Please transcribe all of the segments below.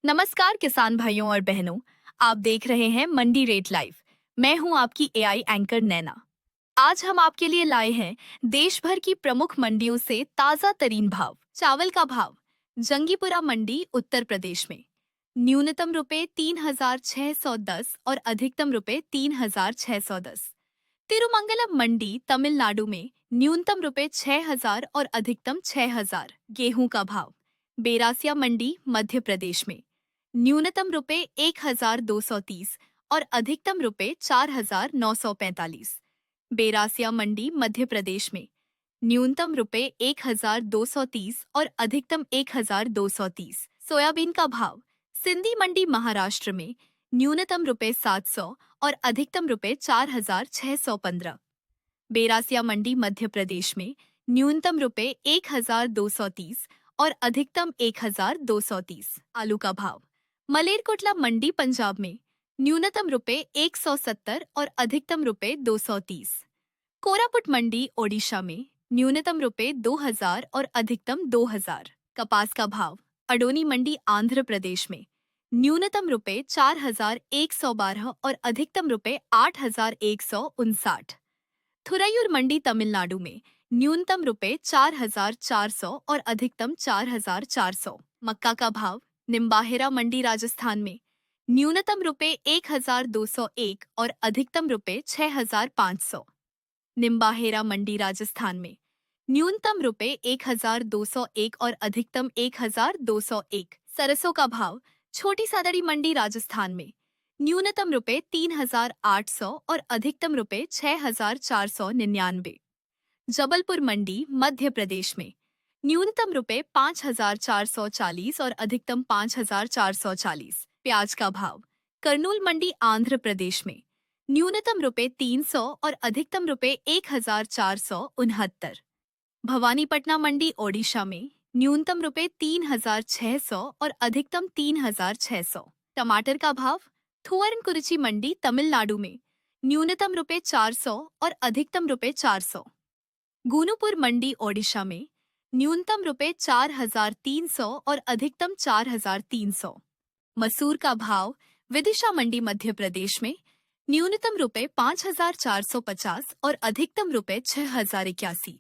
नमस्कार किसान भाइयों और बहनों। आप देख रहे हैं मंडी रेट लाइव। मैं हूं आपकी एआई एंकर नैना। आज हम आपके लिए लाए हैं देश भर की प्रमुख मंडियों से ताजा तरीन भाव। चावल का भाव जंगीपुरा मंडी उत्तर प्रदेश में न्यूनतम रुपए 3,610 और अधिकतम रुपए 3,610। तिरुमंगलम मंडी तमिलनाडु में न्यूनतम रुपए 6,000 और अधिकतम 6,000। गेहूं का भाव बेरासिया मंडी मध्य प्रदेश में न्यूनतम रुपए 1,230 और अधिकतम रुपए 4,945। बेरासिया मंडी मध्य प्रदेश में न्यूनतम रुपए 1,230 और अधिकतम 1,230। सोयाबीन का भाव सिंधी मंडी महाराष्ट्र में न्यूनतम रुपए 700 और अधिकतम रुपए 4,615। बेरासिया मंडी मध्य प्रदेश में न्यूनतम रुपए 1,230 और अधिकतम 1,230। आलू का भाव मलेरकोटला मंडी पंजाब में न्यूनतम रुपए 170 और अधिकतम रुपए 230। कोरापुट मंडी ओडिशा में न्यूनतम रुपए 2,000 और अधिकतम 2,000। कपास का भाव अडोनी मंडी आंध्र प्रदेश में न्यूनतम रुपए 4,112 और अधिकतम रुपए 8,159। थुरैयूर मंडी तमिलनाडु में न्यूनतम रुपए 4,400 और अधिकतम 4,400। मक्का का भाव निम्बाहेरा मंडी राजस्थान में न्यूनतम रुपए 1,201 और अधिकतम रुपए 6,500। निम्बाहेरा मंडी राजस्थान में न्यूनतम रुपए 1,201 और अधिकतम 1,201। सरसों का भाव छोटी सादड़ी मंडी राजस्थान में न्यूनतम रुपए 3,800 और अधिकतम रुपए 6,499। जबलपुर मंडी मध्य प्रदेश में न्यूनतम रुपए 5,440 और अधिकतम 5,440। प्याज का भाव करनूल मंडी आंध्र प्रदेश में न्यूनतम रुपए 300 और अधिकतम रुपए 1,469। भवानीपटना मंडी ओडिशा में न्यूनतम रुपए 3,600 और अधिकतम 3,600। टमाटर का भाव थुवरनकुरिची मंडी तमिलनाडु में न्यूनतम रुपए 400 और अधिकतम रुपए 400। गूनूपुर मंडी ओडिशा में न्यूनतम रुपए 4,300 और अधिकतम 4,300। मसूर का भाव विदिशा मंडी मध्य प्रदेश में न्यूनतम रुपए 5,450 और अधिकतम रुपए 6,081।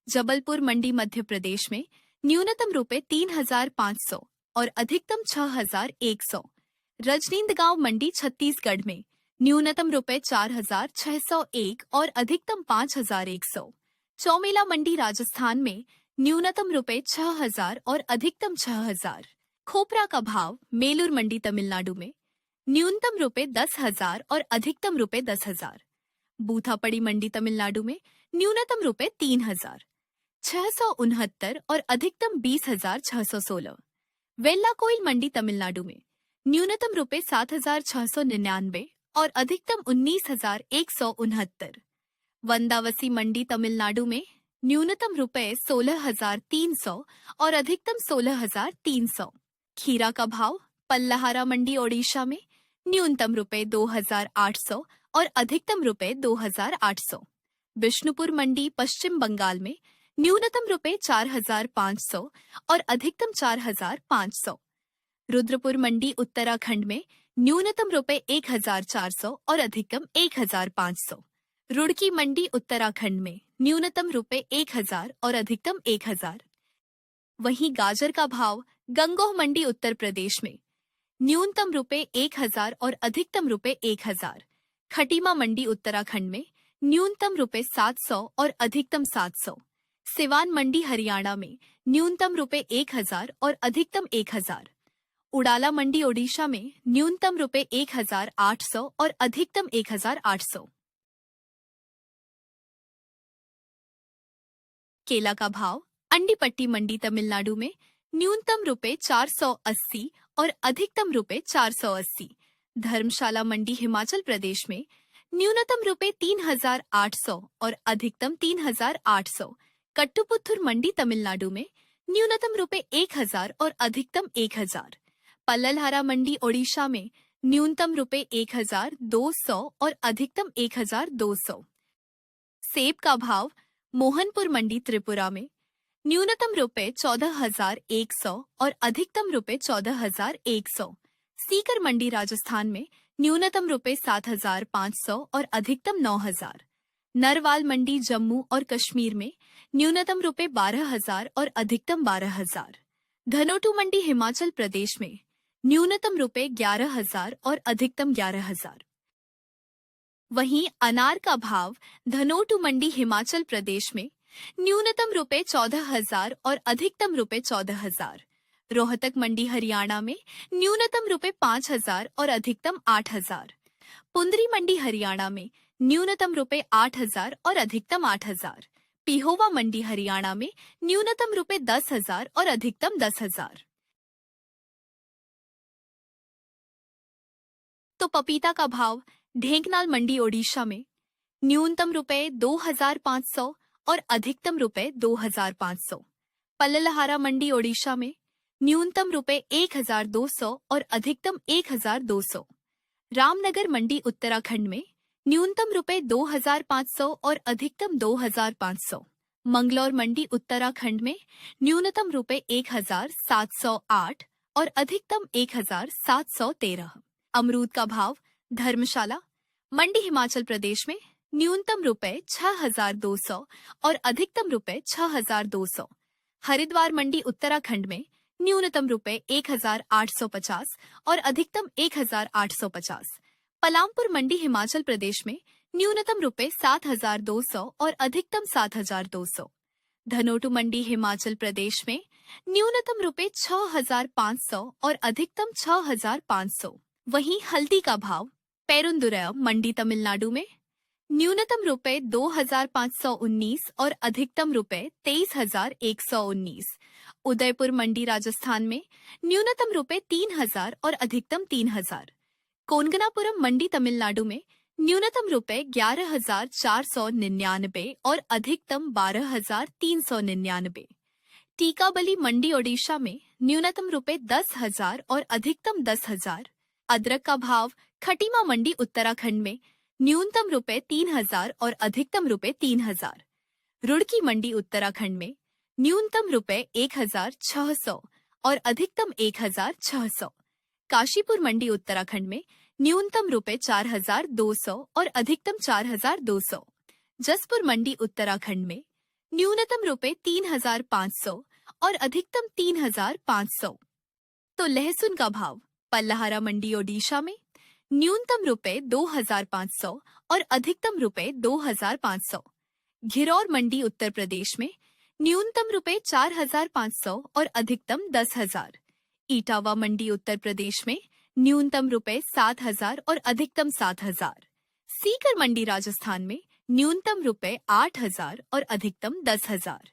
जबलपुर मंडी मध्य प्रदेश में न्यूनतम रुपए 3,500 और अधिकतम 6,100। रजनींदगांव मंडी छत्तीसगढ़ में न्यूनतम रुपए 4,601 और अधिकतम 5,100। चौमेला मंडी राजस्थान में न्यूनतम रुपए 6,000 और अधिकतम 6,000। खोपरा का भाव मेलूर मंडी तमिलनाडु में न्यूनतम रुपए 10,000 और अधिकतम रुपए 10,000। बूथापड़ी मंडी तमिलनाडु में न्यूनतम रुपए 3,000। 669 और अधिकतम 20,616। वेल्लाकोइल मंडी तमिलनाडु में न्यूनतम रुपए 7,699 और अधिकतम 19,169। वंदावसी मंडी तमिलनाडु में न्यूनतम रुपए 16,300 और अधिकतम 16,300। खीरा का भाव पल्लहारा मंडी ओडिशा में न्यूनतम रुपए 2,800 और अधिकतम रुपए 2,800। विष्णुपुर मंडी पश्चिम बंगाल में न्यूनतम रुपए 4,500 और अधिकतम 4,500। रुद्रपुर मंडी उत्तराखंड में न्यूनतम रुपए 1,400 और अधिकतम 1,500। रुड़की मंडी उत्तराखंड में न्यूनतम रुपए 1,000 और अधिकतम 1,000। वहीं गाजर का भाव गंगोह मंडी उत्तर प्रदेश में न्यूनतम रुपए 1,000 और अधिकतम रुपए 1,000। खटीमा मंडी उत्तराखंड में न्यूनतम रुपए 700 और अधिकतम 700। सिवान मंडी हरियाणा में न्यूनतम रुपए 1,000 और अधिकतम 1,000। उड़ाला मंडी ओडिशा में न्यूनतम रुपए 1,800 और अधिकतम 1,800। केला का भाव अंडीपट्टी मंडी तमिलनाडु में न्यूनतम रुपए 480 और अधिकतम रुपए 480। धर्मशाला मंडी हिमाचल प्रदेश में न्यूनतम रुपए 3,800 और अधिकतम 3,800। कट्टुपुथुर मंडी तमिलनाडु में न्यूनतम रुपए 1,000 और अधिकतम 1,000। पल्ललहारा मंडी ओडिशा में न्यूनतम रुपए 1,200 और अधिकतम 1,200। सेब का भाव मोहनपुर मंडी त्रिपुरा में न्यूनतम रुपए 14,100 और अधिकतम रुपए 14,100। सीकर मंडी राजस्थान में न्यूनतम रुपए 7,500 और अधिकतम 9,000। नरवाल मंडी जम्मू और कश्मीर में न्यूनतम रुपए 12,000 और अधिकतम 12,000। धनोटू मंडी हिमाचल प्रदेश में न्यूनतम रुपए 11,000 और अधिकतम 11,000। वहीं अनार का भाव धनोटू मंडी हिमाचल प्रदेश में न्यूनतम रुपए 14,000 और अधिकतम रुपए 14,000। रोहतक मंडी हरियाणा में न्यूनतम रुपए 5,000 और अधिकतम 8,000। पुंदरी मंडी हरियाणा में न्यूनतम रुपए 8,000 और अधिकतम 8,000। पिहोवा मंडी हरियाणा में न्यूनतम रुपए 10,000 और अधिकतम 10,000। तो पपीता का भाव ढेंकनाल मंडी ओडिशा में न्यूनतम रुपए 2,500 और अधिकतम रुपए 2,500। पल्ललहारा मंडी ओडिशा में न्यूनतम रुपए 1,200 और अधिकतम 1,200। रामनगर मंडी उत्तराखंड में न्यूनतम रुपए 2,500 और अधिकतम 2,500। मंगलौर मंडी उत्तराखंड में न्यूनतम रुपए 1,708 और अधिकतम 1,713। अमरूद का भाव धर्मशाला मंडी हिमाचल प्रदेश में न्यूनतम रुपए 6,200 और अधिकतम रुपए 6,200। हरिद्वार मंडी उत्तराखंड में न्यूनतम रुपए 1,850 और अधिकतम 1,850। पलामपुर मंडी हिमाचल प्रदेश में न्यूनतम रुपए 7,200 और अधिकतम 7,200। धनोटू मंडी हिमाचल प्रदेश में न्यूनतम रुपए 6,500 और अधिकतम 6,500। वहीं हल्दी का भाव पेरुंदुरई मंडी तमिलनाडु में न्यूनतम रुपए 2,519 और अधिकतम रुपए 23,119। उदयपुर मंडी राजस्थान में न्यूनतम रुपए 3,000 और अधिकतम 3,000। कोनगनापुरम मंडी तमिलनाडु में न्यूनतम रुपए 11,499 और अधिकतम 12,399। टीकाबली मंडी ओडिशा में न्यूनतम रुपए 10,000 और अधिकतम 10,000। अदरक का भाव खटीमा मंडी उत्तराखंड में न्यूनतम रुपए 3,000 और अधिकतम रुपए 3,000। रुड़की मंडी उत्तराखंड में न्यूनतम रुपए 1,600 और अधिकतम 1,600। काशीपुर मंडी उत्तराखंड में न्यूनतम रुपए 4,200 और अधिकतम 4,200। जसपुर मंडी उत्तराखंड में न्यूनतम रुपए 3,500 और अधिकतम 3,500। तो लहसुन का भाव पल्लहारा मंडी ओडिशा में न्यूनतम रुपए 2,500 और अधिकतम रुपए 2,500। घिरौर मंडी उत्तर प्रदेश में न्यूनतम रुपए 4,500 और अधिकतम 10,000। इटावा मंडी उत्तर प्रदेश में न्यूनतम रुपए 7,000 और अधिकतम 7,000। सीकर मंडी राजस्थान में न्यूनतम रुपए 8,000 और अधिकतम 10,000।